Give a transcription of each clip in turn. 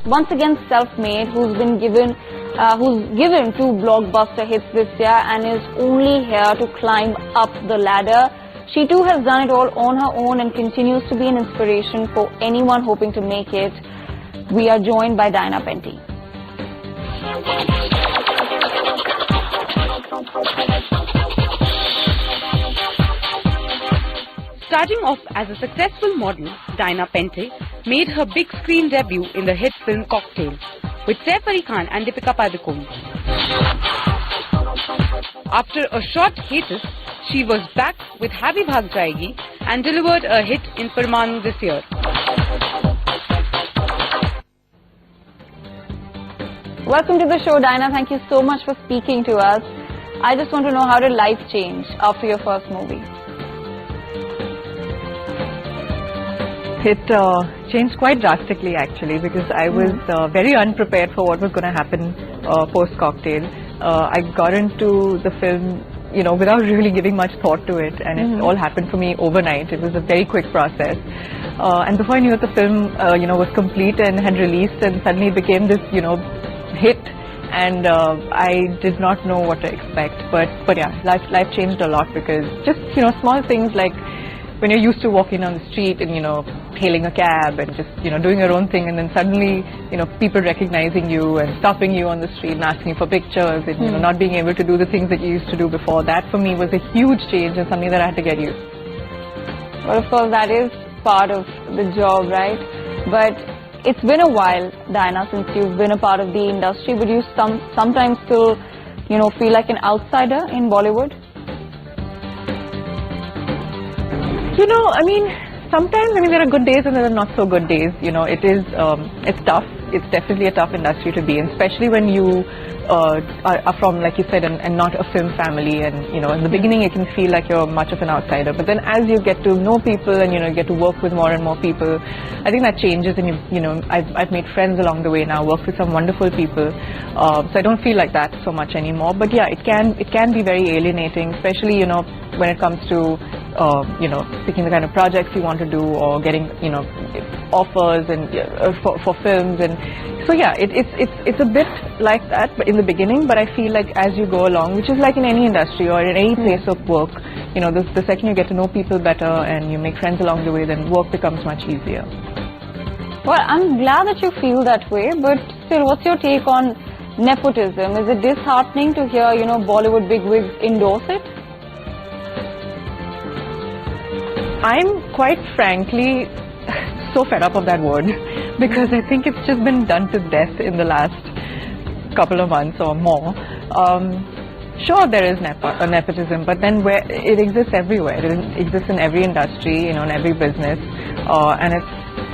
once again self-made, who's given 2 blockbuster hits this year and is only here to climb up the ladder. She too has done it all on her own and continues to be an inspiration for anyone hoping to make it. We are joined by Penty. Starting off as a successful model, Penty made her big screen debut in the hit film Cocktail with Saif Ali Khan and Deepika Padukone. After a short hiatus, she was back with Habi Bhag Jayegi and delivered a hit in Parmanu this year. Welcome to the show, Dinah. Thank you so much for speaking to us. I just want to know, how did life change after your first movie? It changed quite drastically actually, because I was very unprepared for what was going to happen post-Cocktail. I got into the film, without really giving much thought to it, and it all happened for me overnight. It was a very quick process. And before I knew it, the film, was complete and had released, and suddenly it became this, hit. And I did not know what to expect. But yeah, life changed a lot, because just, small things like when you're used to walking down the street and, hailing a cab and just, doing your own thing, and then suddenly, people recognizing you and stopping you on the street and asking you for pictures and, not being able to do the things that you used to do before. That for me was a huge change and something that I had to get used to. Well, of course, that is part of the job, right? But it's been a while, Dinah, since you've been a part of the industry. Would you sometimes still, feel like an outsider in Bollywood? Sometimes, there are good days and there are not so good days. It's tough. It's definitely a tough industry to be in, especially when you are from, like you said, and not a film family. And, in the beginning it can feel like you're much of an outsider. But then as you get to know people and, you get to work with more and more people, I think that changes. And, I've made friends along the way now, worked with some wonderful people. So I don't feel like that so much anymore. But yeah, it can be very alienating, especially, when it comes to picking the kind of projects you want to do, or getting, offers and for films. And so yeah, it's a bit like that, but in the beginning. But I feel like as you go along, which is like in any industry or in any place of work, the second you get to know people better and you make friends along the way, then work becomes much easier. Well, I'm glad that you feel that way, but still, what's your take on nepotism? Is it disheartening to hear, Bollywood bigwigs endorse it? I'm quite frankly so fed up of that word, because I think it's just been done to death in the last couple of months or more. Sure, there is nepotism, but then where it exists everywhere. It exists in every industry, in every business, and it's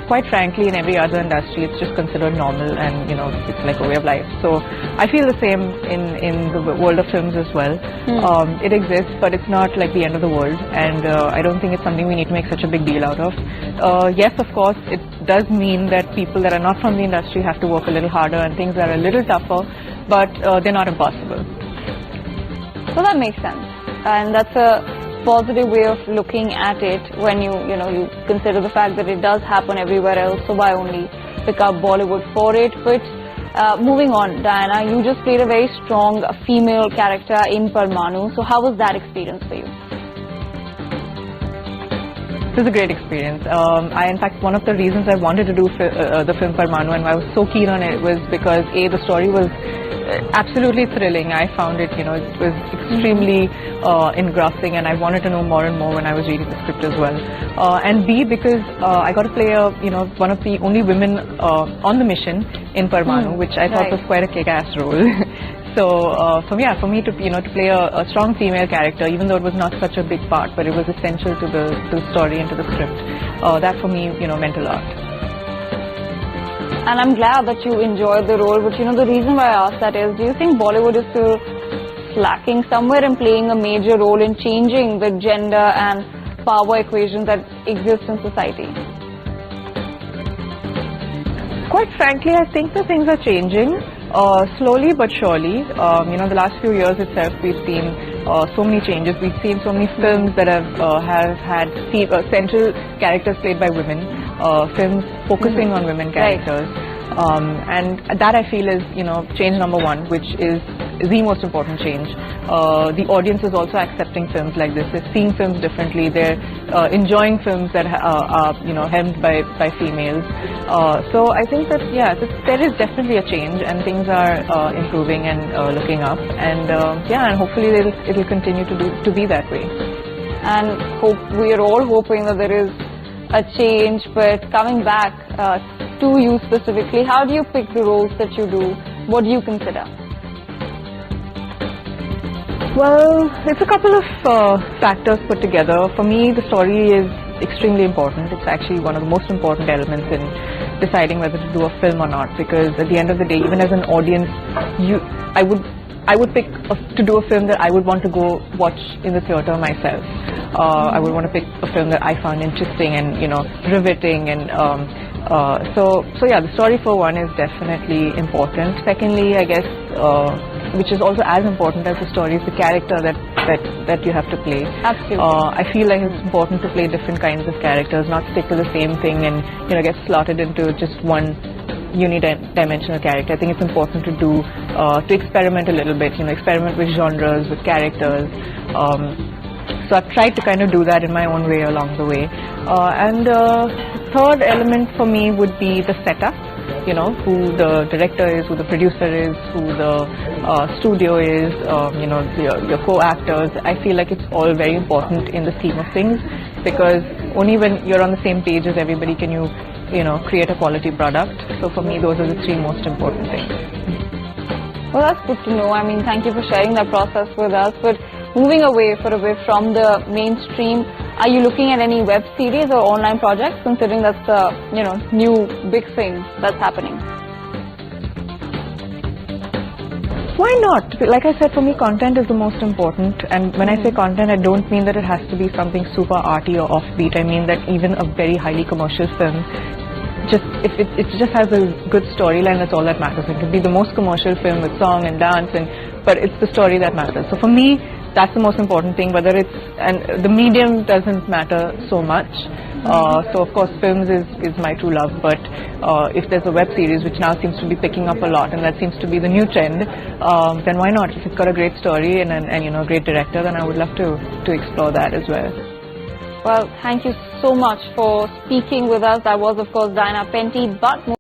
quite frankly in every other industry it's just considered normal, and it's like a way of life. So I feel the same in the world of films as well. It exists, but it's not like the end of the world, and I don't think it's something we need to make such a big deal out of. Yes, of course, it does mean that people that are not from the industry have to work a little harder and things are a little tougher, but they're not impossible. So that makes sense, and that's a positive way of looking at it when you consider the fact that it does happen everywhere else, so why only pick up Bollywood for it? But moving on, Diana, you just played a very strong female character in Parmanu, so how was that experience for you? It was a great experience. In fact, one of the reasons I wanted to do the film Parmanu, and I was so keen on it, was because the story was absolutely thrilling. I found it, it was extremely engrossing, and I wanted to know more and more when I was reading the script as well. And B, because I got to play one of the only women on the mission in Parmanu, which I thought was quite a kick-ass role. So for me to play a strong female character, even though it was not such a big part, but it was essential to the story and to the script. That for me meant a lot. And I'm glad that you enjoyed the role, but the reason why I asked that is, do you think Bollywood is still slacking somewhere in playing a major role in changing the gender and power equation that exists in society? Quite frankly, I think the things are changing slowly but surely. The last few years itself, we've seen so many changes. We've seen so many films that have had central characters played by women, films focusing on women characters. And that I feel is, change number one, which is the most important change. The audience is also accepting films like this. They're seeing films differently. They're enjoying films that are, helmed by females. So I think that, there is definitely a change, and things are improving and looking up. And and hopefully it'll continue to be that way. And we are all hoping that there is a change. But coming back to you specifically, how do you pick the roles that you do? What do you consider? Well, it's a couple of factors put together. For me, the story is extremely important. It's actually one of the most important elements in deciding whether to do a film or not, because at the end of the day, even as an audience, I would pick to do a film that I would want to go watch in the theater myself. I would want to pick a film that I found interesting and riveting, and so the story for one is definitely important. Secondly, I guess, which is also as important as the story, is the character that you have to play. Absolutely. I feel like it's important to play different kinds of characters, not stick to the same thing and get slotted into just one unidimensional character. I think it's important to experiment a little bit, experiment with genres, with characters. So I've tried to kind of do that in my own way along the way. And the third element for me would be the setup. Who the director is, who the producer is, who the studio is, your co-actors. I feel like it's all very important in the scheme of things, because only when you're on the same page as everybody can you create a quality product. So for me, those are the three most important things. Well, that's good to know. I mean, thank you for sharing that process with us. But moving away from the mainstream, are you looking at any web series or online projects, considering that's the new big thing that's happening? Why not? Like I said, for me, content is the most important. And when I say content, I don't mean that it has to be something super arty or offbeat. I mean that even a very highly commercial film, if it just has a good storyline, that's all that matters. It could be the most commercial film with song and dance, but it's the story that matters. So for me, that's the most important thing. And the medium doesn't matter so much. So of course, films is my true love. But if there's a web series, which now seems to be picking up a lot, and that seems to be the new trend, then why not? If it's got a great story and a great director, then I would love to explore that as well. Well, thank you so much for speaking with us. That was, of course, Diana Penty. But